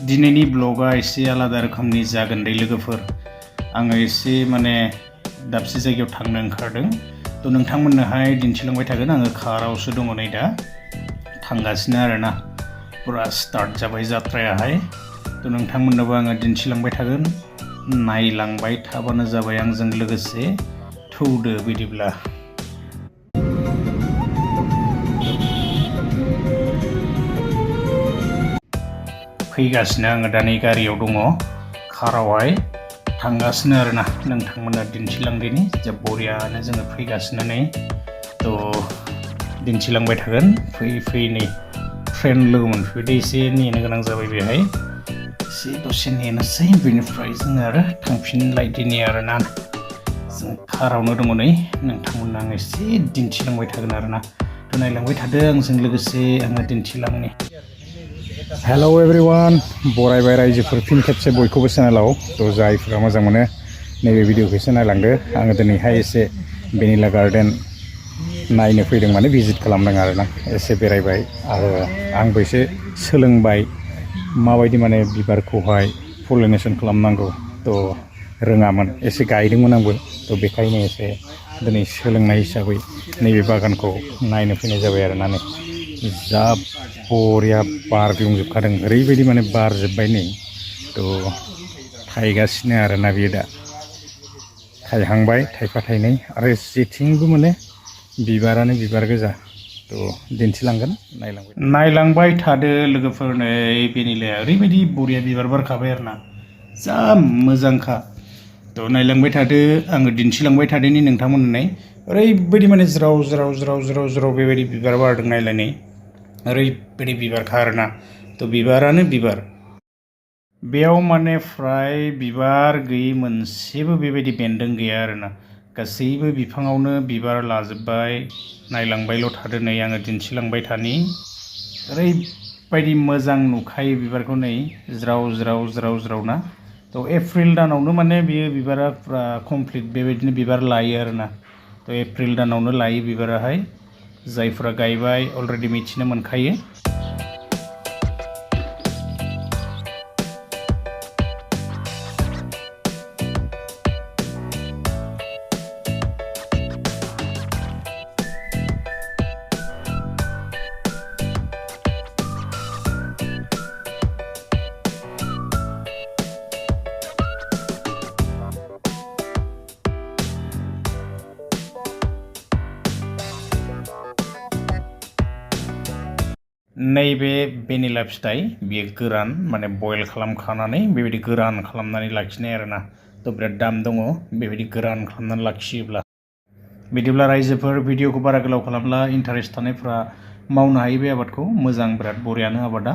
दिनैनि ब्लगा एसे आलादा रोखोमनि जागोन दै लोगोफोर आङो एसे माने दाबसे जायगायाव थांनो ओंखारदों तो नोंथांमोननोहाय दिन्थिलांबाय थागोन आङो कारावसो दङ नै दा थांगासिनो आरोना पुरा स्टार्ट जाबाय जात्रायाहाय तो नोंथांमोननोबो आङो दिन्थिलांबाय थागोन नायलांबाय थाबानो जाबाय आंजों लोगोसे थौदो बिदिब्ला फैगासिनो आङो दा नै गारियाव दङ कारावहाय थांगासिनो आरोना नोंथांमोननो दिन्थिलांदिनि जे बरियानो जोङो फैगासिनो नै तो दिन्थिलांबाय थागोन फैयै नै ट्रेन लोगो मोनफैबाय एसे नेनो गोनां जाबाय बेहाय एसे दसे नेनोसै बेनिफ्राय जोङो आरो थांफिनलायदिनि आरोना जों कारावनो दङ नै नोंथांमोननो आं एसे दिन्थिलांबाय थागोन आरोना तो नायलांबाय थादो आंजों लोगोसे आङो दिन्थिलांनि हेलो एवरीवन बरायबाय रायजोफोर फिन खेबसे बयखौबो चेनेलाव तो जायफोरा मोजां मोनो नैबे भिडिअखौ एसे नायलांदो आङो दिनैहाय एसे भेनिला गार्डेन नायनो फैदों माने भिजिट खालामदों आरोना एसे बेरायबाय आरो आंबो एसे सोलोंबाय माबायदि माने बिबारखौहाय पलिनेशन खालामनांगौ तो रोङामोन एसे गायदोंमोन आंबो तो बेखायनो एसे दिनै सोलोंनाय हिसाबै नैबे बागानखौ नायनो फैनाय जाबाय आरोना नै जा बरिया बारग्लुंजोबखादों ओरैबायदि माने बारजोब्बाय नै तो थायगासिनो आरोना बेयो दा थायहांबाय थायफा थायनै आरो जेथिंबो माने बिबारानो बिबार गोजा तो दिन्थिलांगोन नायलांबाय थादो लोगोफोर नै भेनिलाया ओरैबायदि बरिया बिबार बारखाबाय आरोना जा मोजांखा तो नायलांबाय थादो आङो दिन्थिलांबाय थादोनि नोंथांमोननो ओरैबायदि माने ज्राव ज्राव ज्राव ज्राव ज्राव बेबायदि बिबार बारदों नायलाय नै ओरैबायदि बिबारखा आरोना तो बिबारानो बिबार बेयाव माने फ्राय बिबार गैयै मोनसेबो बेबायदि बेन्दों गैया आरोना गासैबो बिफाङावनो बिबार लाजोब्बाय नायलांबायल' थादो नै आङो दिन्थिलांबाय थानि ओरैबायदि मोजां नुखायो बिबारखौ नै ज्राव ज्राव ज्राव ज्राव ना तो एप्रिल दानावनो माने बेयो बिबारा पुरा कमप्लिट बेबायदिनो बिबार लायो आरोना तो एप्रिल दानावनो लायो बिबाराहाय जायफोरा गायबाय अलरेडि मिथिनो मोनखायो नैबे भेनिला फिथाइ बेयो गोरान माने बयल खालामखानानै बेबायदि गोरान खालामनानै लाखिनाय आरोना तो बिराद दाम दङ बेबायदि गोरान खालामनानै लाखियोब्ला बिदिब्ला रायजोफोर भिडिअखौ बारा गोलाव खालामला इन्टारेस्ट थानायफ्रा मावनो हायो बे आबादखौ मोजां बिराद बरियानो आबादा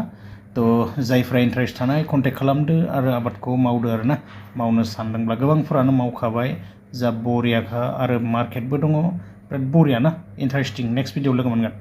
तो जायफ्रा इन्टारेस्ट थानाय कन्टेक्ट खालामदो आरो आबादखौ मावदो आरोना मावनो सानदोंब्ला गोबांफोरानो मावखाबाय जा बरियाखा आरो मार्केटबो दङ बिराद बरियाना इन्टारेस्टिं नेक्स्ट भिडिअ लोगो मोनगोन